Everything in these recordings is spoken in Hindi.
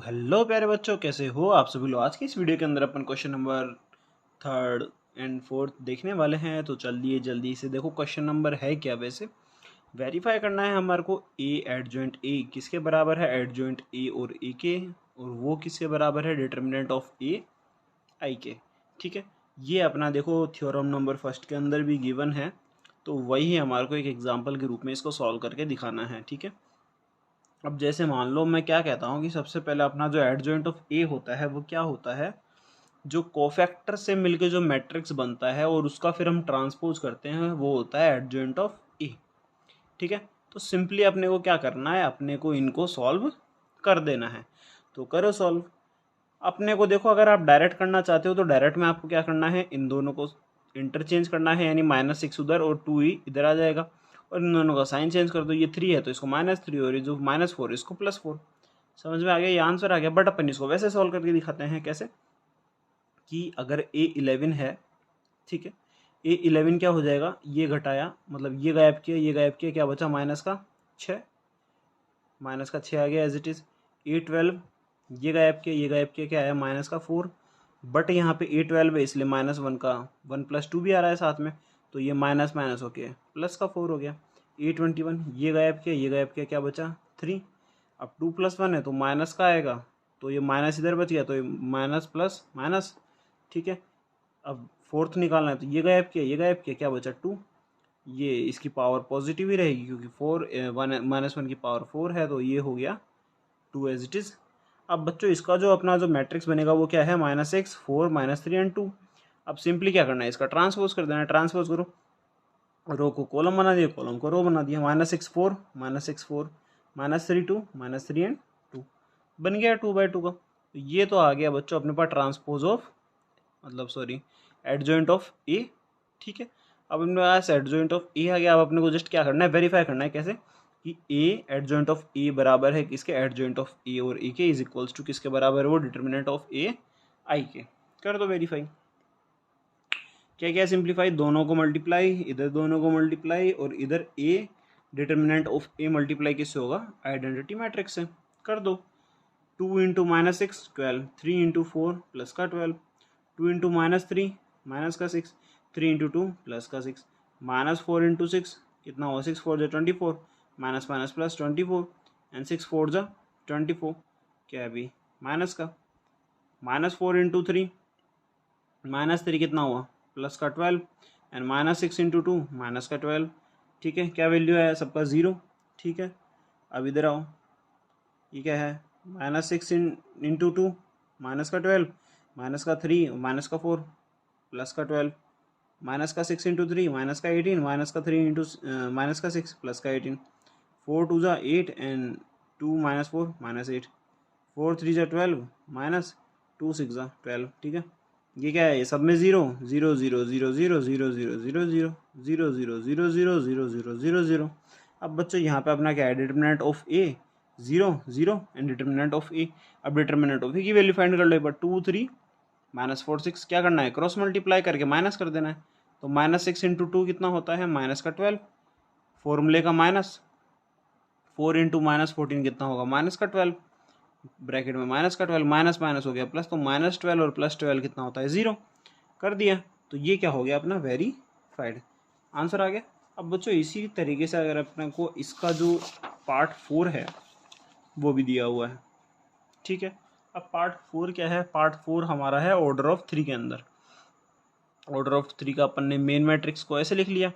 हेलो प्यारे बच्चों, कैसे हो आप सभी लोग। आज की इस वीडियो के अंदर अपन क्वेश्चन नंबर 3 एंड 4 देखने वाले हैं। तो चलिए जल्दी से देखो क्वेश्चन नंबर है क्या। वैसे वेरीफाई करना है हमारे को ए एडजॉइंट ए किसके बराबर है, एडजॉइंट ए और ए के, और वो किसके बराबर है, डिटर्मिनेंट ऑफ ए आई के। ठीक है, ये अपना देखो थ्योरम नंबर फर्स्ट के अंदर भी गिवन है, तो वही हमारे को एक एग्जाम्पल के रूप में इसको सॉल्व करके दिखाना है। ठीक है, अब जैसे मान लो मैं क्या कहता हूँ कि सबसे पहले अपना जो एडजॉइंट ऑफ ए होता है वो क्या होता है, जो कोफैक्टर से मिलके जो मैट्रिक्स बनता है और उसका फिर हम ट्रांसपोज करते हैं वो होता है एडजॉइंट ऑफ ए। ठीक है, तो सिंपली अपने को क्या करना है, अपने को इनको सॉल्व कर देना है। तो करो सॉल्व। अपने को देखो, अगर आप डायरेक्ट करना चाहते हो तो डायरेक्ट में आपको क्या करना है, इन दोनों को इंटरचेंज करना है, यानी -6 उधर और 2 ही इधर आ जाएगा, और इन दोनों का साइन चेंज कर दो। ये 3 है तो इसको -3, और ये जो -4 इसको +4। समझ में आ गया, ये आंसर आ गया। बट अपन इसको वैसे सॉल्व करके दिखाते हैं। कैसे कि अगर A11 है, ठीक है, A11 क्या हो जाएगा, ये घटाया मतलब ये गायब किया, ये गायब किया, क्या बचा, -6, -6 आ गया एज इट इज़। A12 ये गायब किया, ये गायब किया, क्या आया, -4। बट यहाँ पे A12 है इसलिए -1 का 1 + 2 भी आ रहा है साथ में, तो ये माइनस माइनस होके +4 हो गया। A21 ये गायब किया, ये गायब किया, क्या बचा, 3। अब 2 + 1 है तो माइनस का आएगा, तो ये माइनस इधर बच गया, तो ये माइनस प्लस माइनस। ठीक है, अब फोर्थ निकालना है तो ये गायब किया, ये गायब किया, क्या बचा, 2। ये इसकी पावर पॉजिटिव ही रहेगी क्योंकि -1 की पावर 4 है, तो ये हो गया 2 एज इट इज़। अब बच्चों इसका जो अपना जो मैट्रिक्स बनेगा वो क्या है, -6, 4, -3 एंड 2। अब सिंपली क्या करना है, इसका ट्रांसपोज कर देना है। ट्रांसपोज करो, रो को कॉलम बना दिया, कॉलम को रो बना दिया। -6 4, -6 4, -3 2, -3 एंड 2, बन गया 2/2 का। तो ये तो आ गया बच्चों अपने पास ट्रांसपोज ऑफ, मतलब सॉरी, एडजॉइंट ऑफ ए। ठीक है, अब अपने पास एडजॉइंट ऑफ ए आ गया। अब अपने को जस्ट क्या करना है, वेरीफाई करना है। कैसे कि ए एडजॉइंट ऑफ ए बराबर है किसके, एडजॉइंट ऑफ ए और ए के, इज इक्वल्स टू किसके बराबर है, वो डिटर्मिनेंट ऑफ ए आई के। कर दो वेरीफाई। क्या क्या सिंप्लीफाई, दोनों को मल्टीप्लाई, इधर दोनों को मल्टीप्लाई, और इधर ए डिटर्मिनेंट ऑफ ए मल्टीप्लाई किससे होगा, आइडेंटिटी मैट्रिक्स से। कर दो। 2 × -6 12, 3 × 4 प्लस का 12, 2 × -3 माइनस का 6, 3 × 2 प्लस का 6, -4 × 6 कितना हुआ, 6 4 = 24, माइनस माइनस प्लस 24, एंड 6 4 = 24, क्या है अभी, माइनस का। -4 × 3 -3 कितना हुआ, प्लस का 12, एंड -6 × 2 माइनस का 12। ठीक है, क्या वैल्यू है सबका, 0। ठीक है, अब इधर आओ, ये क्या है, -6 × 2 माइनस का 12, माइनस का 3, माइनस का 4, प्लस का 12, माइनस का 6 × 3 माइनस का 18, माइनस का 3 × माइनस का 6 प्लस का 18, 4 2 = 8, एंड 2 - 4 -8, 4 3 = 12, माइनस 2 6 = 12। ठीक है, ये क्या है, ये सब में 0 0 0 0 0 0 0 0 0 0 0 0 0 0 0 0 0। अब बच्चों यहाँ पे अपना क्या है, determinant of A 0 0 and determinant of A. अब डिटर्मिनेंट ऑफ ए की वैल्यू फाइंड कर लो एक बार। 2 3 -4 6, क्या करना है, क्रॉस मल्टीप्लाई करके माइनस कर देना है। तो -6 × 2 कितना होता है, माइनस का 12, फॉर्मूले का माइनस, 4 × -14 कितना होगा, माइनस का 12, ब्रैकेट में माइनस का 12, माइनस माइनस हो गया प्लस, तो -12 और +12 कितना होता है, 0। कर दिया, तो ये क्या हो गया अपना, वेरीफाइड, आंसर आ गया। अब बच्चों इसी तरीके से अगर अपने को इसका जो पार्ट 4 है वो भी दिया हुआ है। ठीक है, अब पार्ट 4 क्या है, पार्ट 4 हमारा है ऑर्डर ऑफ 3 के अंदर। ऑर्डर ऑफ 3 का अपन ने मेन मैट्रिक्स को ऐसे लिख लिया,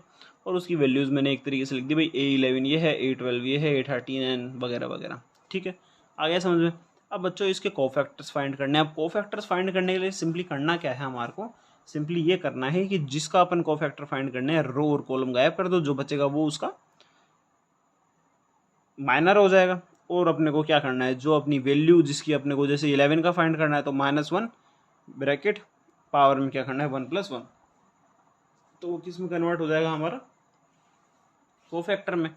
और उसकी वैल्यूज़ मैंने एक तरीके से लिख दी भाई, A11 ये है, A12 ये है, A13 एंड वगैरह वगैरह। ठीक है, आ गया समझ में। अब बच्चों इसके कोफैक्टर्स फाइंड करने हैं। अब कोफैक्टर्स फाइंड करने के लिए सिंपली करना क्या है, हमारे को सिंपली ये करना है कि जिसका अपन कोफैक्टर फाइंड करने हैं, रो और कॉलम गायब कर दो, जो बचेगा वो उसका माइनर हो जाएगा। और अपने को क्या करना है, जो अपनी वैल्यू जिसकी अपने को, जैसे 11 का फाइंड करना है तो -1 ब्रैकेट पावर में क्या करना है, 1 + 1, तो वो किस में कन्वर्ट हो जाएगा, हमारा कोफैक्टर में।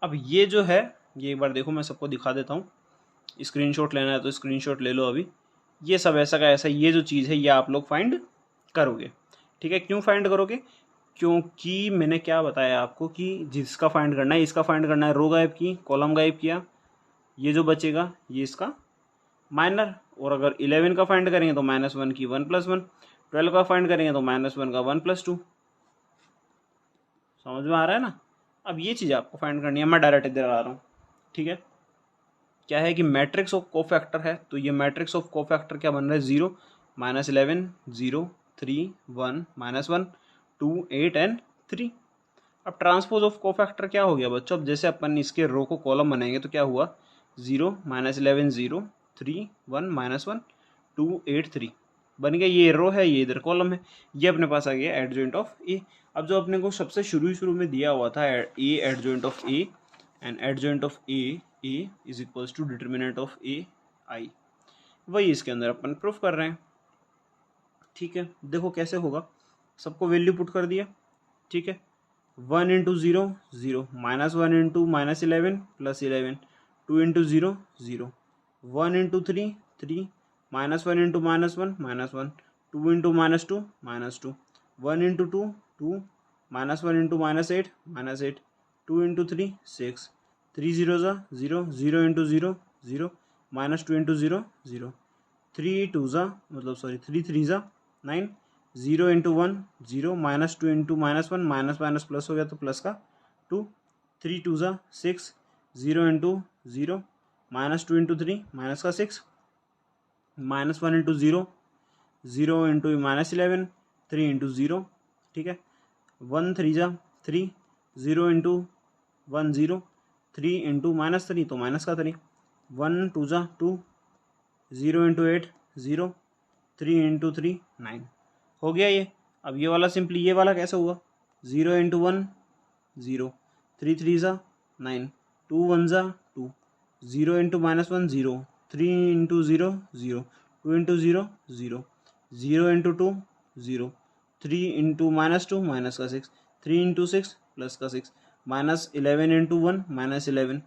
अब ये जो है, ये एक बार देखो मैं सबको दिखा देता हूँ। स्क्रीनशॉट लेना है तो स्क्रीनशॉट ले लो अभी। ये सब ऐसा का ऐसा, ये जो चीज़ है ये आप लोग फाइंड करोगे। ठीक है, क्यों फाइंड करोगे, क्योंकि मैंने क्या बताया आपको कि जिसका फाइंड करना है, इसका फाइंड करना है, रो गायब की, कॉलम गायब किया, ये जो बचेगा ये इसका माइनर, और अगर 11 का फाइंड करेंगे तो -1 की 1 + 1, 12 का फाइंड करेंगे तो -1 का 1 + 2। समझ में आ रहा है ना। अब ये चीज़ आपको फाइंड करनी है, मैं डायरेक्ट इधर आ रहा हूँ, ठीक है। क्या है कि मैट्रिक्स ऑफ कोफैक्टर है, तो ये मैट्रिक्स ऑफ कोफैक्टर क्या बन रहा है, 0 -11 0 3 1 -1 2 8 एंड 3। अब ट्रांसपोज ऑफ कोफैक्टर क्या हो गया बच्चों, अब जैसे अपन इसके रो को कॉलम बनाएंगे तो क्या हुआ, 0 -11 0 3 1 -1 2 8 3 बन गया। ये रो है, ये इधर कॉलम है, ये अपने पास आ गया एडजॉइंट ऑफ ए। अब जो अपने को सबसे शुरू में दिया हुआ था A adjoint of A and adjoint of A is equals to determinant of A I, वही इसके अंदर अपन प्रूफ कर रहे हैं, ठीक है। देखो कैसे होगा, सबको वैल्यू पुट कर दिया, ठीक है। 1 × 0 0 -1 × -11 +11 2 × 0 0 1 × 3 3 -1 × -1 -1 2 × -2 -2 1 × 2 2 -1 × -8 -8 2 × 3 6 3 0 0 0 × 0 0 -2 × 0 0 3 2 मतलब सॉरी 3 3 9 0 × 1 0 -2 × -1 माइनस प्लस हो गया तो प्लस का 2 3 2 6 0 × 0 -2 × 3 माइनस का 6 -1 × 0 0 × -11 3 × 0, ठीक है। 1 3 3 0 × 1 0 3 × -3 तो माइनस का 3 1 2 2 0 × 8 0 3 × 3 9 हो गया ये। अब ये वाला सिंपली ये वाला कैसे हुआ, 0 × 1 0 3 3 9 2 1 2 0 × -1 0 3 × 0 0 2 × 0 0 0 × 2 0 3 × -2 माइनस का 6 3 × 6 प्लस का 6 -11 × 1 -11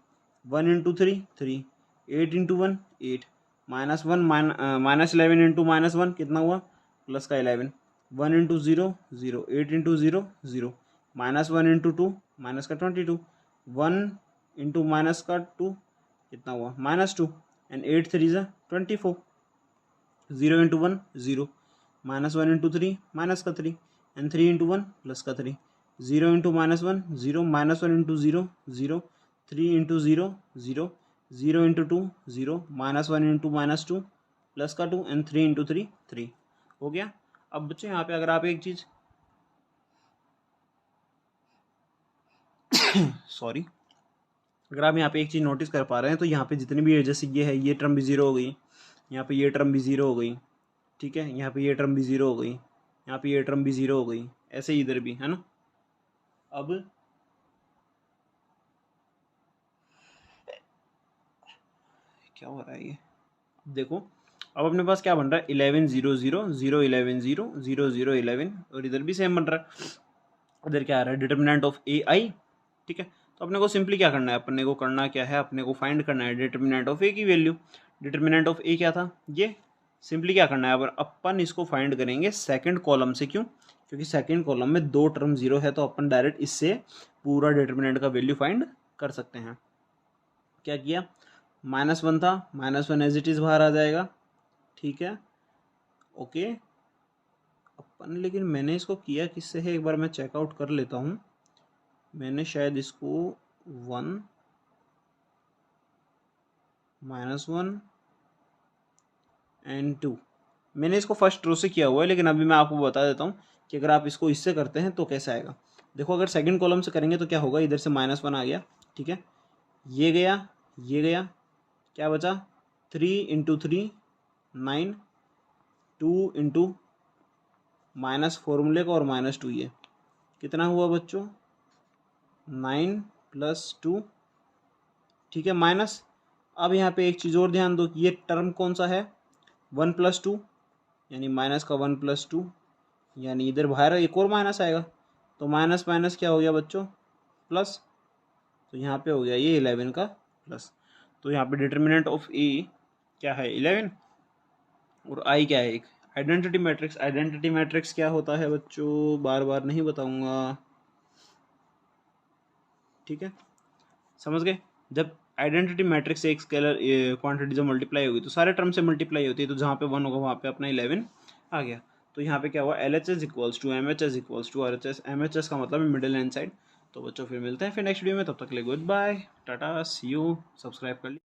1 × 3 3 8 × 1 8 -1 -11 × -1 कितना हुआ, प्लस का 11 1 × 0 0 8 × 0 0 -1 × 2 माइनस का 22 1 × माइनस का 2 कितना हुआ -2 एंड 8 3 24 0 × 1 0 -1 × 3 माइनस का 3 एंड 3 × 1 प्लस का 3 0 × -1 0 -1 × 0 0 3 × 0 0 0 × 2 0 -1 × -2 प्लस का 2 एंड 3 × 3 3 हो गया। अब बच्चे यहाँ पे अगर आप एक चीज़ सॉरी अगर आप यहाँ पे एक चीज़ नोटिस कर पा रहे हैं तो यहाँ पे जितनी भी जैसे ये है, ये टर्म भी ज़ीरो हो गई, यहाँ पे ये टर्म भी ज़ीरो हो गई, ठीक है। यहाँ पे ये टर्म भी ज़ीरो हो गई, यहाँ पे ये टर्म भी ज़ीरो हो गई, ऐसे ही इधर भी है ना। अब क्या हो रहा है ये, देखो अब अपने पास क्या बन रहा है 11 0 0 0 11 0 0 0 11 और इधर भी सेम बन रहा है। इधर क्या आ रहा है, डिटर्मिनेंट ऑफ ए आई, ठीक है। तो अपने को सिंपली क्या करना है, अपने को करना क्या है, अपने को फाइंड करना है डिटर्मिनेंट ऑफ ए की वैल्यू। डिटर्मिनेंट ऑफ ए क्या था, ये सिंपली क्या करना है, अब अपन इसको फाइंड करेंगे सेकंड कॉलम से। क्यों, क्योंकि सेकंड कॉलम में दो टर्म जीरो है, तो अपन डायरेक्ट इससे पूरा डिटर्मिनेंट का वैल्यू फाइंड कर सकते हैं। क्या किया, -1 था, -1 एज इट इज़ बाहर आ जाएगा, ठीक है, ओके। अपन लेकिन मैंने इसको किया किससे है, एक बार मैं चेकआउट कर लेता हूँ। मैंने शायद इसको 1 -1 एंड 2 मैंने इसको फर्स्ट रो से किया हुआ है, लेकिन अभी मैं आपको बता देता हूँ कि अगर आप इसको इससे करते हैं तो कैसे आएगा। देखो अगर सेकंड कॉलम से करेंगे तो क्या होगा, इधर से -1 आ गया, ठीक है, ये गया, ये गया, क्या बचा 3 × 3 9 2 × माइनस फॉर्मूले का और -2, ये कितना हुआ बच्चों 9 + 2, ठीक है, माइनस। अब यहाँ पे एक चीज़ और ध्यान दो कि ये टर्म कौन सा है 1 + 2 यानी माइनस का 1 + 2 यानी इधर बाहर एक और माइनस आएगा, तो माइनस माइनस क्या हो गया बच्चों प्लस, तो यहाँ पे हो गया ये 11 का प्लस। तो यहाँ पे डिटर्मिनेंट ऑफ ए क्या है 11 और आई क्या है एक आइडेंटिटी मैट्रिक्स। आइडेंटिटी मैट्रिक्स क्या होता है बच्चों, बार बार नहीं बताऊंगा, ठीक है, समझ गए। जब आइडेंटिटी मैट्रिक्स से एक स्केलर क्वांटिटी जब मल्टीप्लाई होगी तो सारे टर्म से मल्टीप्लाई होती है, तो जहाँ पे 1 होगा वहाँ पे अपना 11 आ गया। तो यहाँ पे क्या हुआ, LHS equals to MHS equals to RHS। MHS का मतलब है मिडिल हैंड साइड। तो बच्चों फिर मिलते हैं फिर नेक्स्ट वीडियो में, तब तक के लिए good bye, tata, see you, subscribe कर लीजिए।